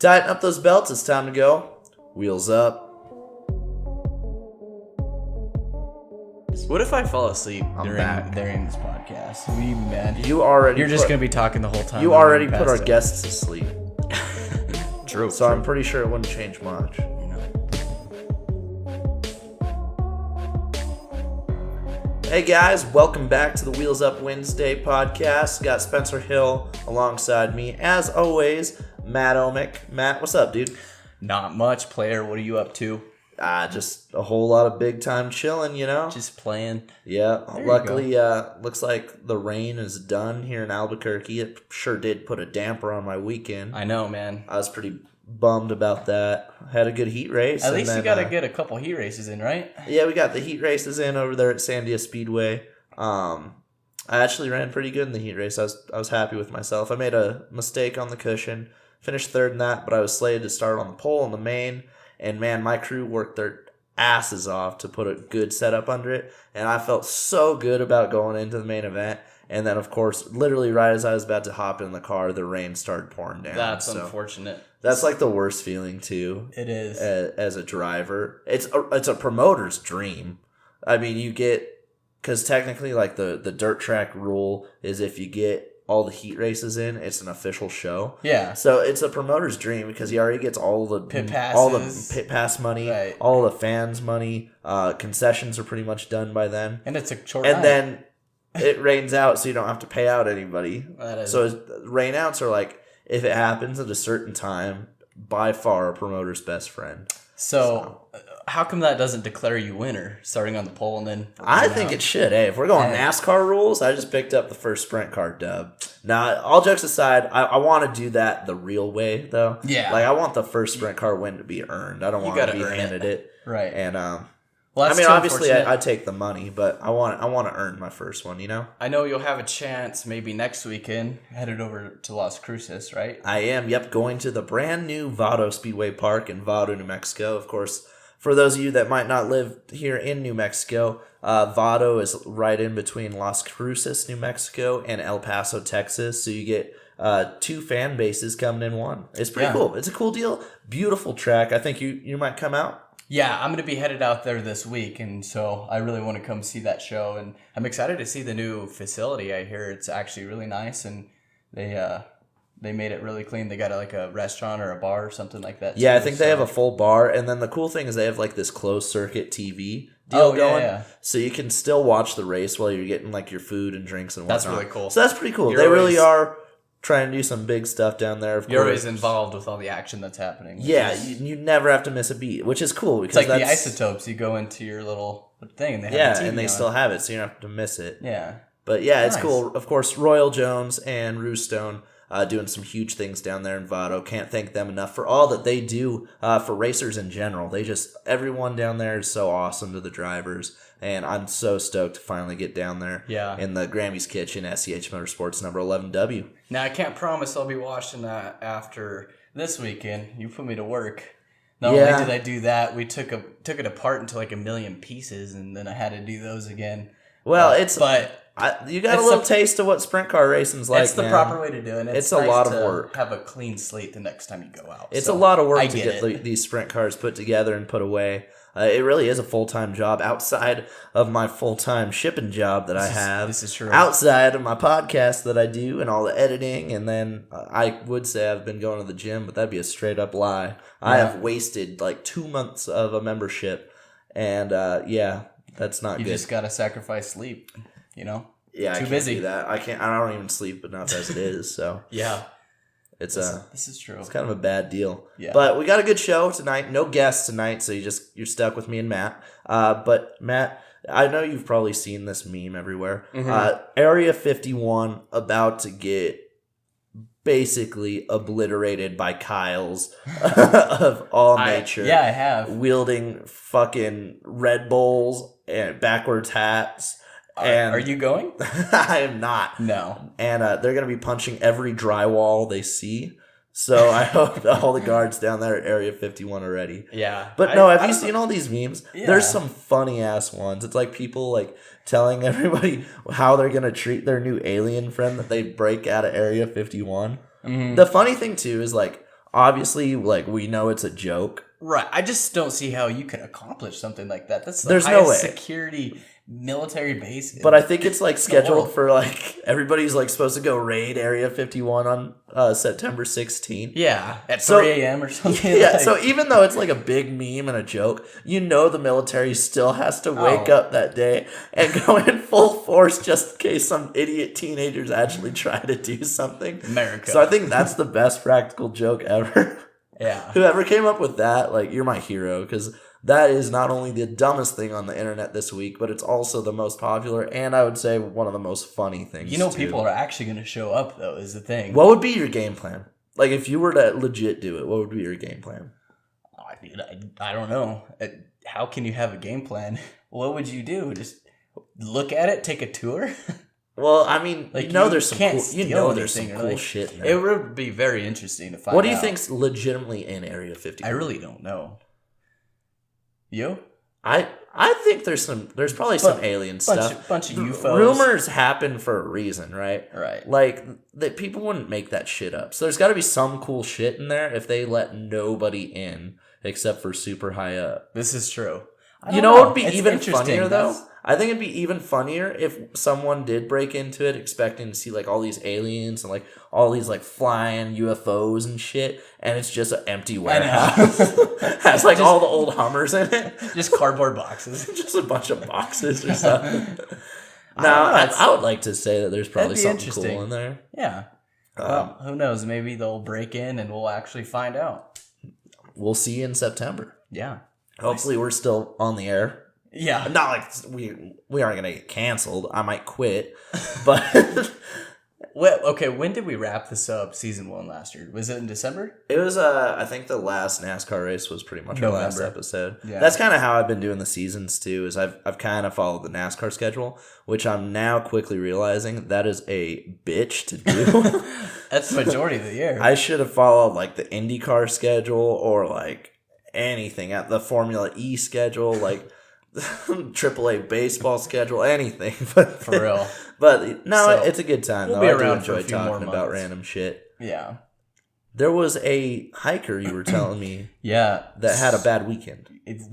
Tighten up those belts. It's time to go. Wheels up. What if I fall asleep back. during this podcast? Will you be mad? You're just going to be talking the whole time. You already put our guests to sleep. True. So I'm pretty sure it wouldn't change much. Hey guys, welcome back to the Wheels Up Wednesday podcast. Got Spencer Hill alongside me, as always, Matt Omick. Matt, what's up, dude? Not much, player. What are you up to? Just a whole lot of big time chilling, you know? Just playing. Yeah, luckily, looks like the rain is done here in Albuquerque. It sure did put a damper on my weekend. I know, man. I was pretty bummed about that. Had a good heat race. At least you got to get a couple heat races in, right? Yeah, we got the heat races in over there at Sandia Speedway. I actually ran pretty good in the heat race. I was happy with myself. I made a mistake on the cushion, finished third in that, but I was slated to start on the pole in the main. And man, my crew worked their asses off to put a good setup under it. And I felt so good about going into the main event. And then, of course, literally right as I was about to hop in the car, the rain started pouring down. That's unfortunate. That's like the worst feeling, too. It is. As a driver. It's a promoter's dream. I mean, you get... Because technically, like, the dirt track rule is if you get all the heat races in, it's an official show. Yeah. So it's a promoter's dream because he already gets all the pit pass money, right. All the fans' money. Concessions are pretty much done by then. And it's a short And night. then it rains out, so you don't have to pay out anybody. So rainouts are like, if it happens at a certain time, by far a promoter's best friend. So how come that doesn't declare you winner, starting on the pole and then... I think it should. Hey, if we're going NASCAR rules, I just picked up the first sprint car dub. Now, all jokes aside, I want to do that the real way, though. Yeah. Like, I want the first sprint car win to be earned. I don't want to be handed it. Right. And, well, I mean, obviously, I take the money, but I want to earn my first one, you know? I know you'll have a chance maybe next weekend, headed over to Las Cruces, right? I am, going to the brand new Vado Speedway Park in Vado, New Mexico. Of course, for those of you that might not live here in New Mexico, Vado is right in between Las Cruces, New Mexico, and El Paso, Texas. So you get two fan bases coming in one. It's pretty cool. It's a cool deal. Beautiful track. I think you might come out. Yeah, I'm going to be headed out there this week, and so I really want to come see that show. And I'm excited to see the new facility. I hear it's actually really nice, and they made it really clean. They got like a restaurant or a bar or something like that. Yeah, I think they have a full bar, and then the cool thing is they have like this closed circuit TV deal going. Yeah. So you can still watch the race while you're getting like your food and drinks and whatnot. That's really cool. So that's pretty cool. They really are trying to do some big stuff down there. You're always involved with all the action that's happening. Yeah, you never have to miss a beat, which is cool. Because it's like the isotopes. You go into your little thing and they have a TV and they still have it, so you don't have to miss it. Yeah. But yeah, it's cool. Of course, Royal Jones and Roostone doing some huge things down there in Vado. Can't thank them enough for all that they do for racers in general. Everyone down there is so awesome to the drivers. And I'm so stoked to finally get down there in the Grammy's Kitchen at SCH Motorsports number 11W. Now, I can't promise I'll be watching that after this weekend. You put me to work. Not only did I do that, we took it apart into like a million pieces, and then I had to do those again. Well, you got a little taste of what sprint car racing's like. It's the proper way to do it. It's nice a lot of work. Have a clean slate the next time you go out. It's a lot of work to get these sprint cars put together and put away. It really is a full-time job outside of my full-time shipping job that I have. This is true. Outside of my podcast that I do and all the editing. And then I would say I've been going to the gym, but that'd be a straight-up lie. Yeah. I have wasted like 2 months of a membership. And that's not good. You just got to sacrifice sleep, you know? Yeah, Too I busy. Do that. I don't even sleep enough as it is. So yeah. This is true. It's kind of a bad deal. Yeah. But we got a good show tonight. No guests tonight, so you're stuck with me and Matt. But Matt, I know you've probably seen this meme everywhere. Mm-hmm. Area 51 about to get basically obliterated by Kyles of all nature. Yeah, I have. Wielding fucking Red Bulls and backwards hats. Are you going? I am not. No. And they're going to be punching every drywall they see. So I hope that all the guards down there at Area 51 are ready. Yeah. But have you seen all these memes? Yeah. There's some funny ass ones. It's like people like telling everybody how they're going to treat their new alien friend that they break out of Area 51. Mm-hmm. The funny thing too is like Obviously, like, we know it's a joke. Right. I just don't see how you can accomplish something like that. That's the There's highest no way. security military base. But I think it's like scheduled world. for like everybody's like supposed to go raid Area 51 on September 16th. Yeah, at So- 3 a.m. or something. Yeah, like- so even though it's like a big meme and a joke, the military still has to wake up that day and go in full force just in case some idiot teenagers actually try to do something. America. So I think that's the best practical joke ever. Yeah. Whoever came up with that, like, you're my hero, because that is not only the dumbest thing on the internet this week, but it's also the most popular, and I would say one of the most funny things. People are actually going to show up, though, is the thing. What would be your game plan? Like, if you were to legit do it, what would be your game plan? I don't know. How can you have a game plan? What would you do? Just look at it, take a tour? Well, I mean, Like, there's some can't cool, steal there's some anything, cool like, shit in It there. would be very interesting to find out. What do you think's legitimately in Area 51? I really don't know. You? I think there's probably some alien stuff. Bunch of UFOs. Rumors happen for a reason, right? Right. Like, that people wouldn't make that shit up. So there's got to be some cool shit in there if they let nobody in except for super high up. This is true. You know what would be It's even interesting. funnier, though? I think it'd be even funnier if someone did break into it expecting to see, like, all these aliens and, like, all these, like, flying UFOs and shit, and it's just an empty warehouse. Has, like, all the old Hummers in it. Just cardboard boxes. Just a bunch of boxes or something. I don't know, I would like to say that there's probably that'd be something cool interesting. in there. Yeah. Well, who knows? Maybe they'll break in and we'll actually find out. We'll see you in September. Yeah. Hopefully we're still on the air. Yeah. Not like we aren't going to get canceled. I might quit. But Well, okay, when did we wrap this up, season 1 last year? Was it in December? it was, I think the last NASCAR race was pretty much our last November. episode. Yeah. That's kind of how I've been doing the seasons too, is I've kind of followed the NASCAR schedule, which I'm now quickly realizing that is a bitch to do. That's the majority of the year. I should have followed like the IndyCar schedule or like anything at the Formula E schedule, like AAA baseball schedule, anything. But For real. But no, So, it's a good time. we'll Though. be I do around for a enjoy few more talking about months. random shit. Yeah. There was a hiker you were telling me Yeah. that had a bad weekend. It's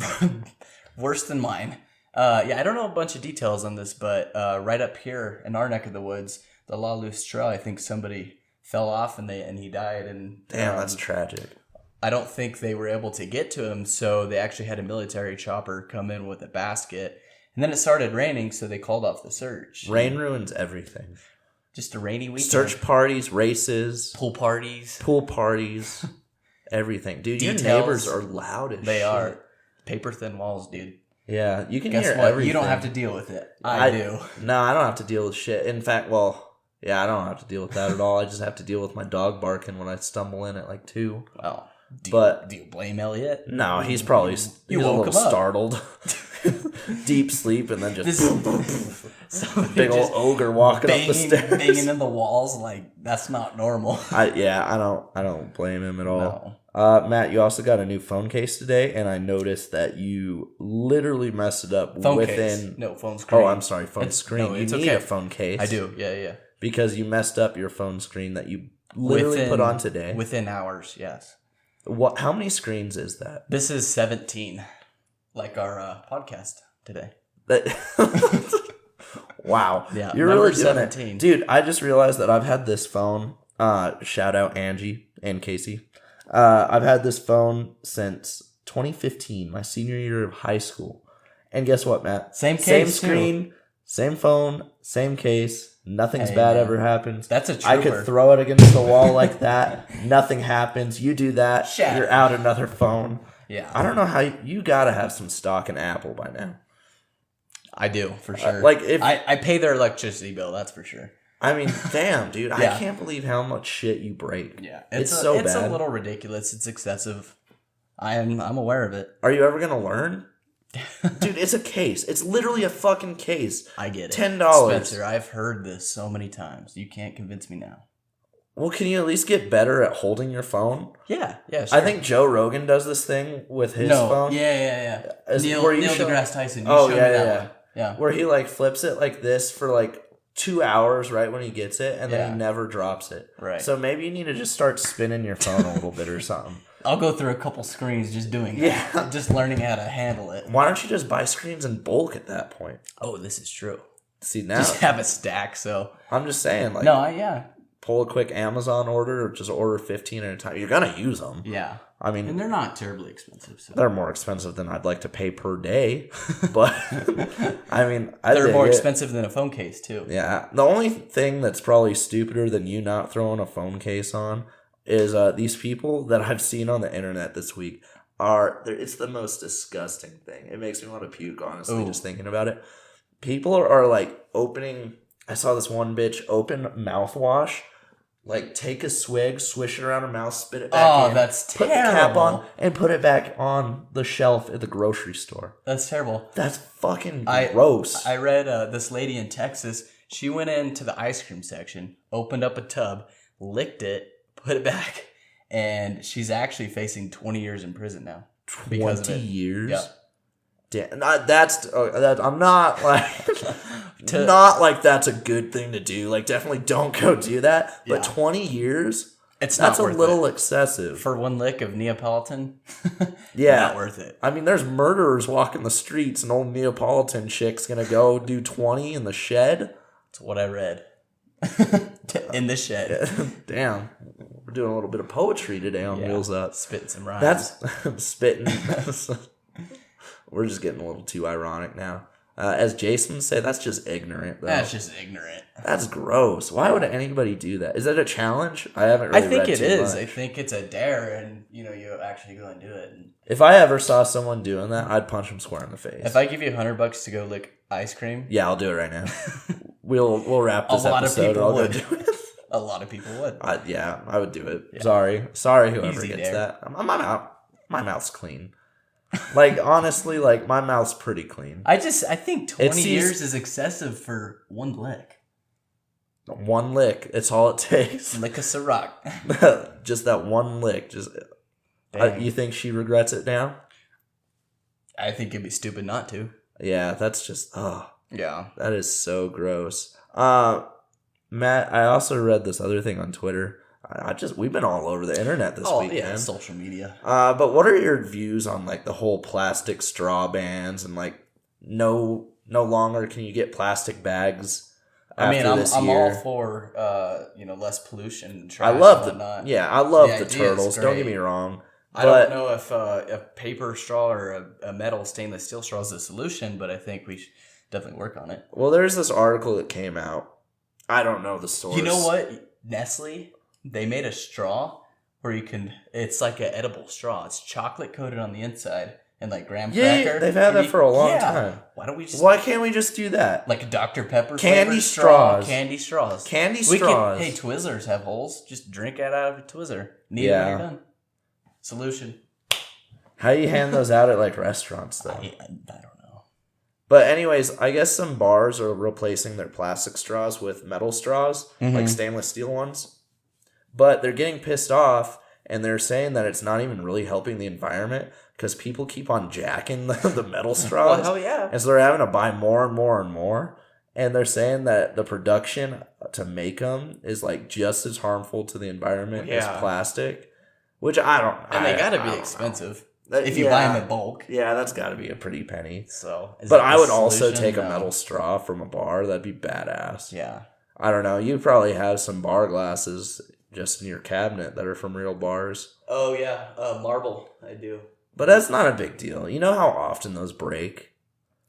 worse than mine. Yeah, I don't know a bunch of details on this, but right up here in our neck of the woods, the La Luz Trail, I think somebody fell off and he died. And Damn, that's tragic. I don't think they were able to get to him, so they actually had a military chopper come in with a basket. And then it started raining, so they called off the search. Rain ruins everything. Just a rainy weekend. Search parties, races, Pool parties. everything. Dude, Details. your neighbors are loud as shit. They are. Paper thin walls, dude. Yeah, you can Guess hear what? everything. You don't have to deal with it. I do. No, I don't have to deal with shit. In fact, yeah, I don't have to deal with that at all. I just have to deal with my dog barking when I stumble in at like 2. Well, do you blame Elliot? No, he's probably he's a woke little him up. startled. Deep sleep and then just Somebody big old just ogre walking up the stairs. banging in the walls, like that's not normal. I don't blame him at all. No. Matt, you also got a new phone case today, and I noticed that you literally messed it up Phone within. case. No, phone screen. Oh, I'm sorry, phone screen. No, you it's need okay. a phone case. I do. Yeah. Because you messed up your phone screen that you literally put on today. Within hours, yes. What? How many screens is that? This is 17, like our podcast today. Wow. Yeah, You're number really doing 17. it. Dude, I just realized that I've had this phone. Shout out Angie and Casey. I've had this phone since 2015, my senior year of high school. And guess what, Matt? Same case, Same too. screen, same phone, same case. Nothing's Hey, bad man. ever happens. That's a trooper. I could throw it against the wall like that. Nothing happens. You do that. Shatter. You're out another phone. Yeah. I don't know how you gotta have some stock in Apple by now. I do, for sure. like, if- I pay their electricity bill, that's for sure. I mean, damn, dude. Yeah. I can't believe how much shit you break. Yeah. It's a bad. little ridiculous. It's excessive. I'm aware of it. Are you ever gonna learn? Dude, it's a case. It's literally a fucking case. I get it. $10. Spencer, I've heard this so many times. You can't convince me now. Well, can you at least get better at holding your phone? Yeah, sure. I think Joe Rogan does this thing with his phone. Yeah. As- Neil where you Neil show- deGrasse Tyson. You Oh, showed yeah, me that yeah. one. Yeah. Where he like flips it like this for like 2 hours right when he gets it, and then Yeah. he never drops it. Right. So maybe you need to just start spinning your phone a little bit or something. I'll go through a couple screens just doing Yeah. that. Just learning how to handle it. Why don't you just buy screens in bulk at that point? Oh, this is true. See, now Just have a stack, so. I'm just saying, like, No, pull a quick Amazon order or just order 15 at a time. You're gonna use them. Yeah. I mean, And they're not terribly expensive. So. they're more expensive than I'd like to pay per day, but I mean, They're more expensive than a phone case, too. Yeah, the only thing that's probably stupider than you not throwing a phone case on is these people that I've seen on the internet this week it's the most disgusting thing. It makes me want to puke, honestly, just thinking about it. People are like opening. I saw this one bitch open mouthwash. Like, take a swig, swish it around her mouth, spit it back in. That's put terrible. the cap on, and put it back on the shelf at the grocery store. That's terrible. That's fucking gross. I read this lady in Texas. She went into the ice cream section, opened up a tub, licked it, put it back, and she's actually facing 20 years in prison now. 20 years? Yeah. Damn, I'm not like not like that's a good thing to do. Like, definitely don't go do that. But 20 years, that's a little excessive for one lick of Neapolitan. Yeah, not worth it. I mean, there's murderers walking the streets, and old Neapolitan chick's gonna go do 20 in the shed. That's what I read. In the shed. Damn, we're doing a little bit of poetry today on Wheels Up. Spitting some rhymes. That's spitting. We're just getting a little too ironic now. As Jason would say, that's just ignorant, though. That's just ignorant. That's gross. Why would anybody do that? Is that a challenge? I haven't really read it too is. much. I think it's a dare, and you actually go and do it. And if I ever saw someone doing that, I'd punch them square in the face. if I give you $100 to go lick ice cream, yeah, I'll do it right now. We'll wrap this a lot episode. of people I'll would. go do it. A lot of people would. I would do it. Yeah. Sorry, whoever Easy gets dare. that. My mouth's clean. Like, honestly, like, my mouth's pretty clean. I think 20 years is excessive for one lick. One lick. It's all it takes. Lick a Ciroc. Just that one lick. You think she regrets it now? I think it'd be stupid not to. Yeah, that's just, Yeah. that is so gross. Matt, I also read this other thing on Twitter. We've been all over the internet this week, yeah, man. social media. But what are your views on, like, the whole plastic straw bans and, like, no longer can you get plastic bags after this year? I'm all for less pollution and trash. I love the the turtles. Don't get me wrong. I don't know if a paper straw or a metal stainless steel straw is the solution, but I think we should definitely work on it. Well, there's this article that came out. I don't know the source. You know what? Nestle, they made a straw where it's like an edible straw. It's chocolate coated on the inside and like graham cracker. Yeah, they've had that for a long time. Why can't we just do that? Like a Dr. Pepper Candy straw? straws. Candy straws. Candy straws. Hey, Twizzlers have holes. Just drink it out of a Twizzler. Need it when you're done. Solution. How do you hand those out at, like, restaurants, though? I don't know. But anyways, I guess some bars are replacing their plastic straws with metal straws, like stainless steel ones. But they're getting pissed off, and they're saying that it's not even really helping the environment because people keep on jacking the metal straws. Well, hell yeah. And so they're having to buy more and more and more. And they're saying that the production to make them is, like, just as harmful to the environment as plastic, which I don't. And they gotta be expensive. If you buy them in bulk. Yeah, that's got to be a pretty penny. So, but I would also take a metal straw from a bar. That'd be badass. Yeah. I don't know. You probably have some bar glasses just in your cabinet that are from real bars. Oh, yeah. Marble. I do. But that's not a big deal. You know how often those break?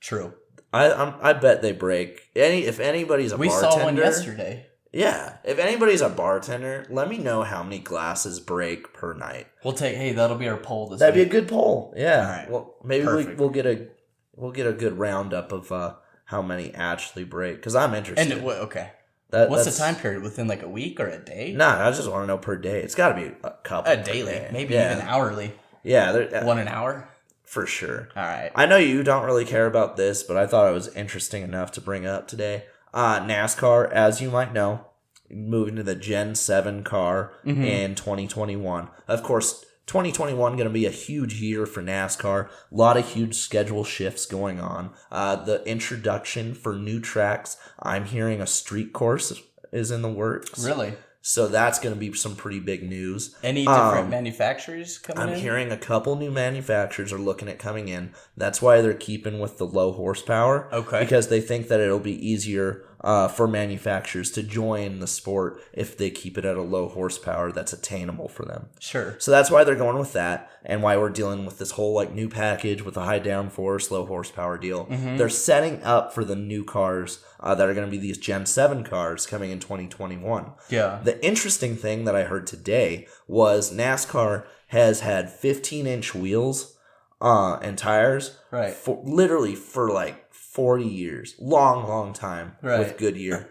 True. I bet they break. If anybody's a bartender. We saw one yesterday. Yeah. If anybody's a bartender, let me know how many glasses break per night. That'll be our poll this That'd week. be a good poll. Yeah. All right. Well, maybe we'll get a good roundup of how many actually break, because I'm interested. And okay. What's the time period? Within like a week or a day? Nah, I just want to know per day. It's got to be a couple. Daily, maybe even hourly. Yeah. One an hour? For sure. All right. I know you don't really care about this, but I thought it was interesting enough to bring up today. NASCAR, as you might know, moving to the Gen 7 car in 2021. Of course, 2021 going to be a huge year for NASCAR. A lot of huge schedule shifts going on. The introduction for new tracks. I'm hearing a street course is in the works. Really? So that's going to be some pretty big news. Any different manufacturers coming in? I'm hearing a couple new manufacturers are looking at coming in. That's why they're keeping with the low horsepower. Okay. Because they think that it'll be easier for manufacturers to join the sport if they keep it at a low horsepower that's attainable for them. Sure. So that's why they're going with that, and why we're dealing with this whole like new package with a high downforce, low horsepower deal. Mm-hmm. They're setting up for the new cars that are going to be these Gen 7 cars coming in 2021. Yeah. The interesting thing that I heard today was NASCAR has had 15-inch wheels and tires Right. literally for like 40 years. Long time with Goodyear.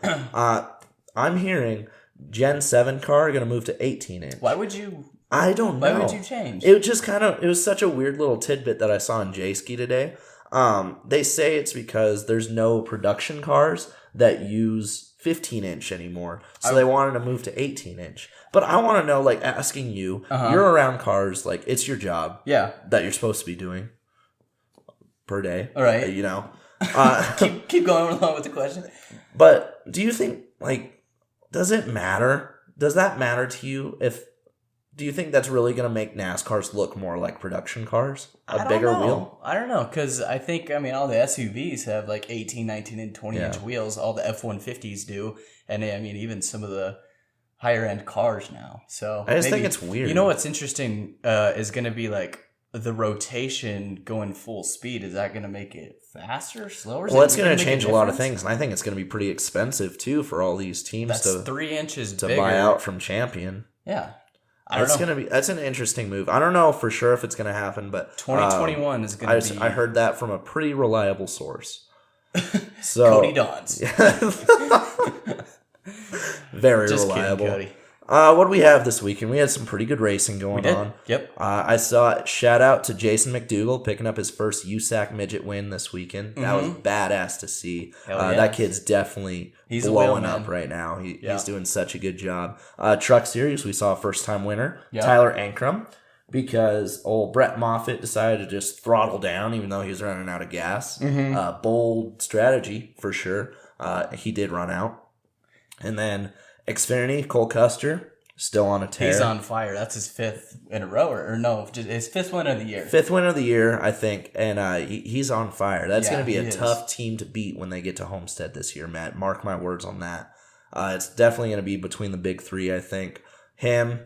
I'm hearing Gen 7 car are going to move to 18-inch. Why would you? I don't know. Why would you change? It just it was such a weird little tidbit that I saw in J-Ski today. They say it's because there's no production cars that use 15-inch anymore. So they wanted to move to 18-inch. But I want to know, like, asking you, you're around cars, like, it's your job. Yeah. That you're supposed to be doing per day. All right. You know. Keep going along with the question. But do you think, like, does it matter? Does that matter to you? Do you think that's really going to make NASCARs look more like production cars? A bigger wheel? I don't know, because I think, all the SUVs have like 18, 19, and 20-inch wheels. All the F-150s do. And, even some of the higher-end cars now. So I just think it's weird. You know what's interesting is going to be, like, the rotation going full speed. Is that going to make it faster, slower? Well, it's going to change a lot of things, and I think it's going to be pretty expensive, too, for all these teams That's 3 inches to bigger. buy out from Champion. Yeah. That's an interesting move. I don't know for sure if it's going to happen, but 2021 is going to be. I heard that from a pretty reliable source. So Cody Dons. Very Just reliable. Kidding, Cody. What do we have this weekend? We had some pretty good racing going on. Yep. I saw shout out to Jason McDougal picking up his first USAC midget win this weekend. That was badass to see. That kid's definitely blowing up right now. He's doing such a good job. Truck Series, we saw a first time winner, Tyler Ankrum, because old Brett Moffitt decided to just throttle down even though he was running out of gas. Bold strategy for sure. He did run out. And then Xfinity, Cole Custer, still on a tear. He's on fire. That's his 5th in a row, or no, just his 5th win of the year. 5th win of the year, I think, and he's on fire. That's going to be a tough team to beat when they get to Homestead this year, Matt. Mark my words on that. It's definitely going to be between the big three, I think. Him,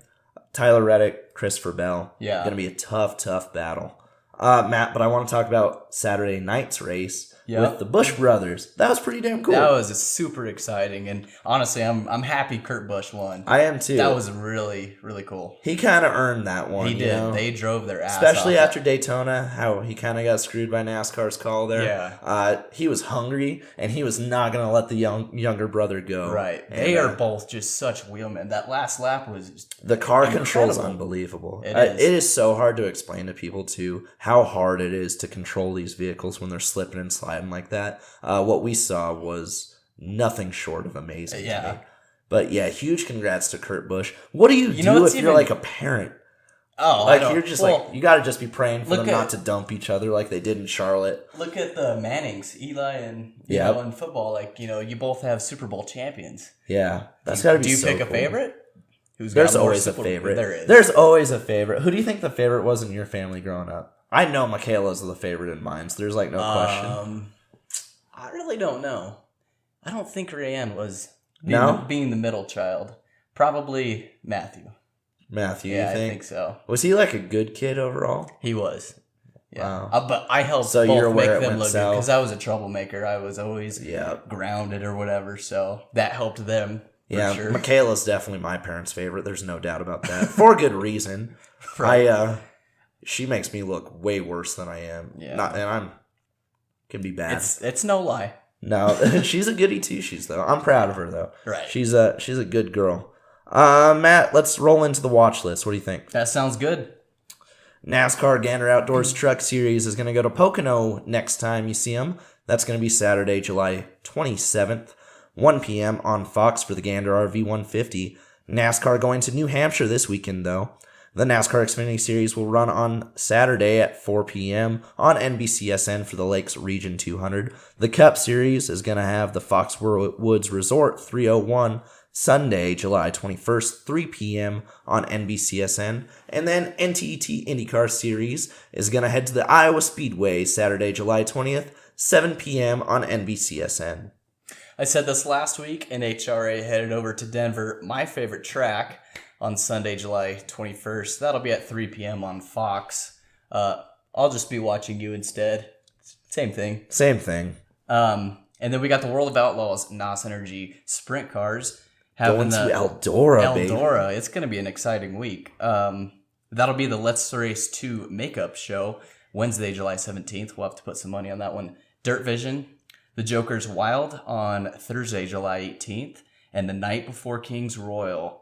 Tyler Reddick, Christopher Bell. Yeah. Going to be a tough battle. Matt, but I want to talk about Saturday night's race. With the Busch brothers. That was pretty damn cool. That was super exciting. And honestly, I'm happy Kurt Busch won. I am too. That was really, really cool. He kind of earned that one. He did. You know? They drove their ass Especially off. after Daytona, how he kind of got screwed by NASCAR's call there. Yeah. He was hungry, and he was not going to let the younger brother go. Right. They are both just such wheelmen. That last lap was just the car control is unbelievable. It is so hard to explain to people, too, how hard it is to control these vehicles when they're slipping and sliding like that. What we saw was nothing short of amazing. To me. But yeah, huge congrats to Kurt Busch. What do you do if you're like a parent? Oh, like you're just like you got to just be praying for them not to dump each other like they did in Charlotte. Look at the Mannings, Eli and you know, in football. Like you both have Super Bowl champions. Yeah, that's got to be. Do you so pick cool. a favorite? There's always a favorite. There is. There's always a favorite. Who do you think the favorite was in your family growing up? I know Michaela's the favorite in mine, so there's like no question. I really don't know. I don't think Rayanne was being the middle child. Probably Matthew. Matthew, yeah, you think? I think so. Was he like a good kid overall? He was. Yeah, wow. But I helped both make them look good because I was a troublemaker. I was always grounded or whatever, so that helped them. Yeah, sure. Michaela's definitely my parents' favorite. There's no doubt about that. For good reason. Right. She makes me look way worse than I am. Yeah. Can be bad. It's no lie. No, she's a goody two shoes though. I'm proud of her though. Right. She's a good girl. Matt, let's roll into the watch list. What do you think? That sounds good. NASCAR Gander Outdoors Truck Series is going to go to Pocono next time you see them. That's going to be Saturday, July 27th, 1 p.m. on Fox for the Gander RV 150. NASCAR going to New Hampshire this weekend though. The NASCAR Xfinity Series will run on Saturday at 4 p.m. on NBCSN for the Lakes Region 200. The Cup Series is going to have the Foxwoods Resort 301 Sunday, July 21st, 3 p.m. on NBCSN. And then NTT IndyCar Series is going to head to the Iowa Speedway Saturday, July 20th, 7 p.m. on NBCSN. I said this last week, NHRA headed over to Denver, my favorite track, on Sunday, July 21st. That'll be at 3 p.m. on Fox. I'll just be watching you instead. Same thing. Same thing. And then we got the World of Outlaws NOS Energy Sprint Cars. Going to Eldora, baby. Eldora. It's going to be an exciting week. That'll be the Let's Race 2 makeup show, Wednesday, July 17th. We'll have to put some money on that one. Dirt Vision, the Joker's Wild on Thursday, July 18th. And the night before King's Royal.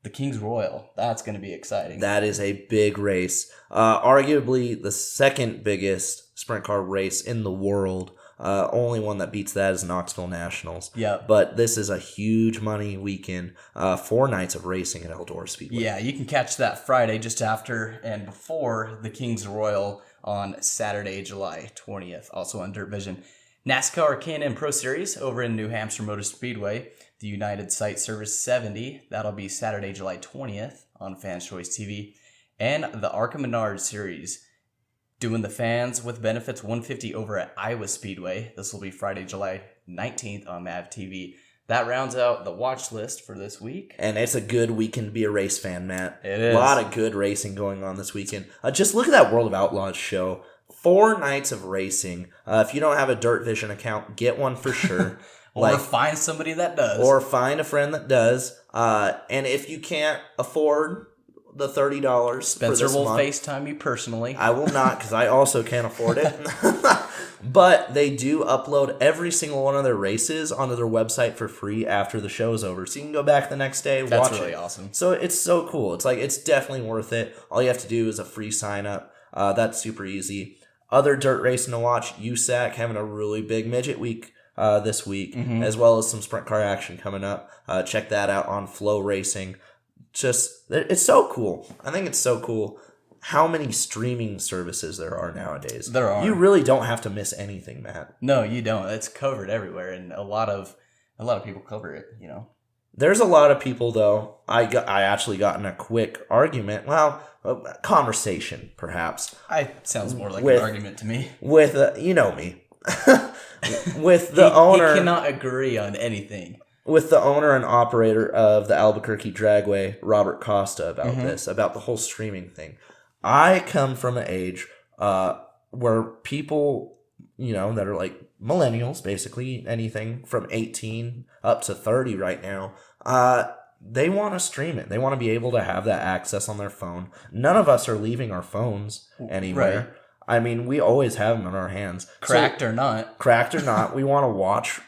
The King's Royal. That's going to be exciting. That is a big race. Arguably the second biggest sprint car race in the world. Only one that beats that is Knoxville Nationals. Yeah. But this is a huge money weekend. 4 nights of racing at Eldora Speedway. Yeah, you can catch that Friday just after and before the King's Royal on Saturday, July 20th. Also on Dirt Vision. NASCAR K&N Pro Series over in New Hampshire Motor Speedway. The United Site Service 70. That'll be Saturday, July 20th on Fans Choice TV. And the Arca Menard Series. Doing the Fans with Benefits 150 over at Iowa Speedway. This will be Friday, July 19th on MAV TV. That rounds out the watch list for this week. And it's a good weekend to be a race fan, Matt. It is. A lot of good racing going on this weekend. Just look at that World of Outlaws show. 4 nights of racing. If you don't have a Dirt Vision account, get one for sure. Or find somebody that does. Or find a friend that does. And if you can't afford the $30 Spencer for this will month, FaceTime you personally. I will not, because I also can't afford it. But they do upload every single one of their races onto their website for free after the show is over. So you can go back the next day, watch it. That's really awesome. So it's so cool. It's definitely worth it. All you have to do is a free sign up. That's super easy. Other dirt racing to watch, USAC having a really big midget week this week, as well as some sprint car action coming up. Check that out on Flow Racing. It's so cool. I think it's so cool how many streaming services there are nowadays. There are. You really don't have to miss anything, Matt. No, you don't. It's covered everywhere, and a lot of people cover it. There's a lot of people, though. I actually got in a quick argument. Well, a conversation, perhaps. Sounds more like an argument to me. With you know me. With the owner. He cannot agree on anything. With the owner and operator of the Albuquerque Dragway, Robert Costa, about this, about the whole streaming thing. I come from an age where people, that are like millennials, basically anything from 18 up to 30 right now, they want to stream it. They want to be able to have that access on their phone. None of us are leaving our phones anywhere. Right. I mean, we always have them in our hands. Cracked or not, we want to watch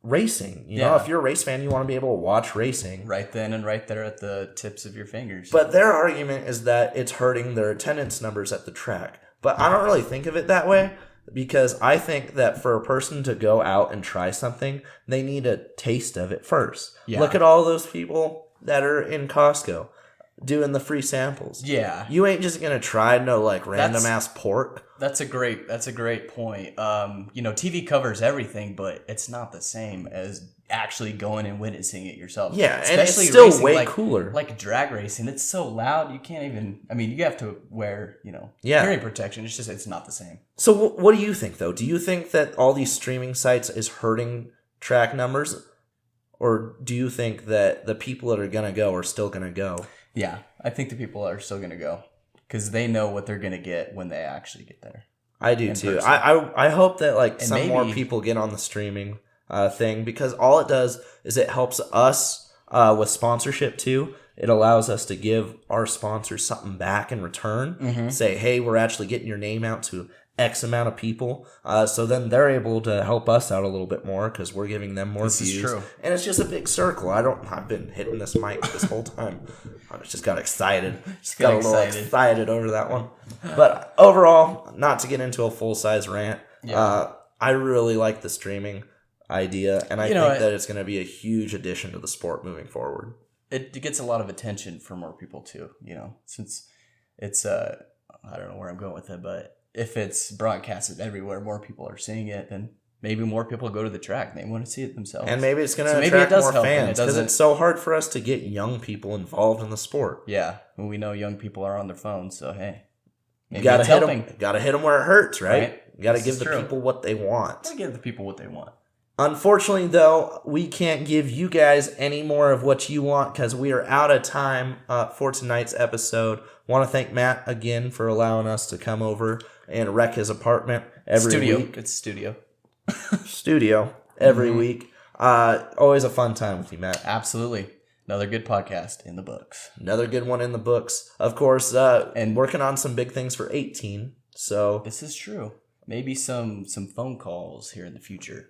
racing. You know, if you're a race fan, you want to be able to watch racing. Right then and right there at the tips of your fingers. But their argument is that it's hurting their attendance numbers at the track. But I don't really think of it that way, because I think that for a person to go out and try something, they need a taste of it first. Yeah. Look at all those people that are in Costco doing the free samples. Yeah. You ain't just going to try random ass pork. That's a great point. TV covers everything, but it's not the same as actually going and witnessing it yourself. Yeah, especially and it's still racing, way cooler. Like drag racing, it's so loud you can't even. I mean, you have to wear hearing protection. It's not the same. So what do you think though? Do you think that all these streaming sites is hurting track numbers, or do you think that the people that are gonna go are still gonna go? Yeah, I think the people are still gonna go because they know what they're gonna get when they actually get there. I do too. I hope that some more people get on the streaming thing, because all it does is it helps us with sponsorship too. It allows us to give our sponsors something back in return. Mm-hmm. Say, hey, we're actually getting your name out to X amount of people. So then they're able to help us out a little bit more because we're giving them more views. This is true. And it's just a big circle. I've been hitting this mic this whole time. I just got excited. Got a little excited over that one. But overall, not to get into a full-size rant, I really like the streaming idea, and I think that it's going to be a huge addition to the sport moving forward. It gets a lot of attention for more people too, since it's I don't know where I'm going with it, but if it's broadcasted everywhere, more people are seeing it, then maybe more people go to the track and they want to see it themselves. And maybe it's going to attract more fans because it's so hard for us to get young people involved in the sport. Yeah, and we know young people are on their phones, so hey, you gotta hit them. Gotta hit them where it hurts, right? You gotta give the people what they want. Gotta give the people what they want. Unfortunately, though, we can't give you guys any more of what you want because we are out of time for tonight's episode. Want to thank Matt again for allowing us to come over and wreck his apartment every week. It's studio. Studio every week. Always a fun time with you, Matt. Absolutely. Another good podcast in the books. Another good one in the books. Of course, and working on some big things for 18. So this is true. Maybe some phone calls here in the future.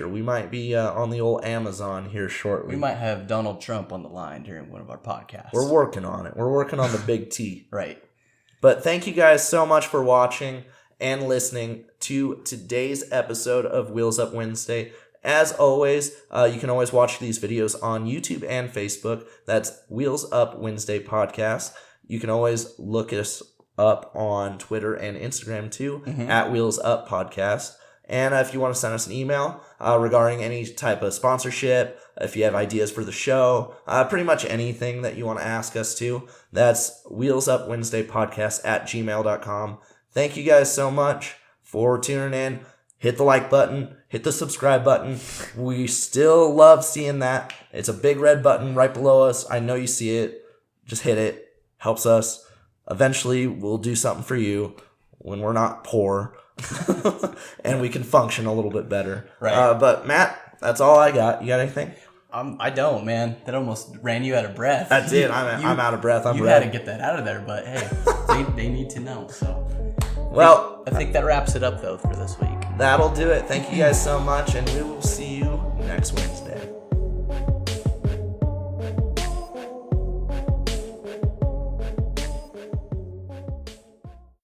We might be on the old Amazon here shortly. We might have Donald Trump on the line during one of our podcasts. We're working on it. We're working on the big T. Right. But thank you guys so much for watching and listening to today's episode of Wheels Up Wednesday. As always, you can always watch these videos on YouTube and Facebook. That's Wheels Up Wednesday Podcast. You can always look us up on Twitter and Instagram too, at Wheels Up Podcast. And if you want to send us an email regarding any type of sponsorship, if you have ideas for the show, pretty much anything that you want to ask us to, that's wheelsupwednesdaypodcast@gmail.com. Thank you guys so much for tuning in. Hit the like button, hit the subscribe button. We still love seeing that. It's a big red button right below us. I know you see it. Just hit it. Helps us. Eventually, we'll do something for you when we're not poor and we can function a little bit better. Right. But Matt, that's all I got. You got anything? I don't, man. That almost ran you out of breath. That did. I'm out of breath. You ready. had to get that out of there, but hey, they need to know. So, well, I think that wraps it up though for this week. That'll do it. Thank you guys so much, and we will see you next Wednesday.